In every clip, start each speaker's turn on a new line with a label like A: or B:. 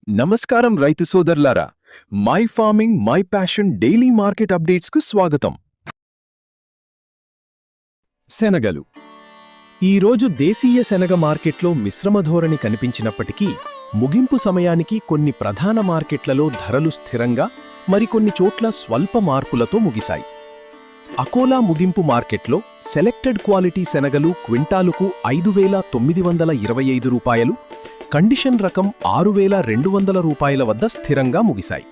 A: నమస్కారం రైతు సోదరులారా, my farming my passion daily market అప్డేట్స్కు స్వాగతం. శనగలు. ఈరోజు దేశీయ శనగ మార్కెట్లో మిశ్రమ ధోరణి కనిపించినప్పటికీ ముగింపు సమయానికి కొన్ని ప్రధాన మార్కెట్లలో ధరలు స్థిరంగా, మరికొన్ని చోట్ల స్వల్ప మార్పులతో ముగిశాయి. అకోలా ముగింపు మార్కెట్లో సెలెక్టెడ్ క్వాలిటీ శనగలు క్వింటాలుకు 5,925 రూపాయలు, కండిషన్ రకం 6,200 రూపాయల వద్ద స్థిరంగా ముగిశాయి.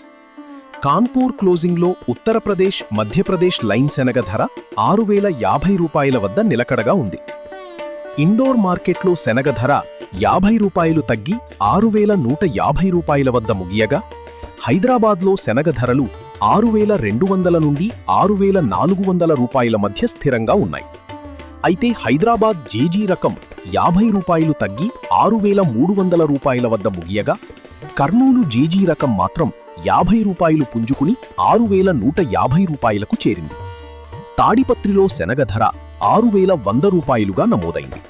A: కాన్పూర్ క్లోజింగ్లో ఉత్తరప్రదేశ్, మధ్యప్రదేశ్ లైన్ శనగ ధర 6,050 రూపాయల వద్ద నిలకడగా ఉంది. ఇండోర్ మార్కెట్లో శనగ ధర 50 రూపాయలు తగ్గి 6,150 రూపాయల వద్ద ముగియగా, హైదరాబాద్లో శనగ ధరలు 6,200 నుండి 6,400 రూపాయల మధ్య స్థిరంగా ఉన్నాయి. అయితే హైదరాబాద్ జేజీ రకం 50 రూపాయలు తగ్గి 6,300 రూపాయల వద్ద ముగియగా, కర్నూలు జేజీ రకం మాత్రం 50 రూపాయలు పుంజుకుని 6,150 రూపాయలకు చేరింది. తాడిపత్రిలో శనగ ధర 6,100 రూపాయలుగా నమోదైంది.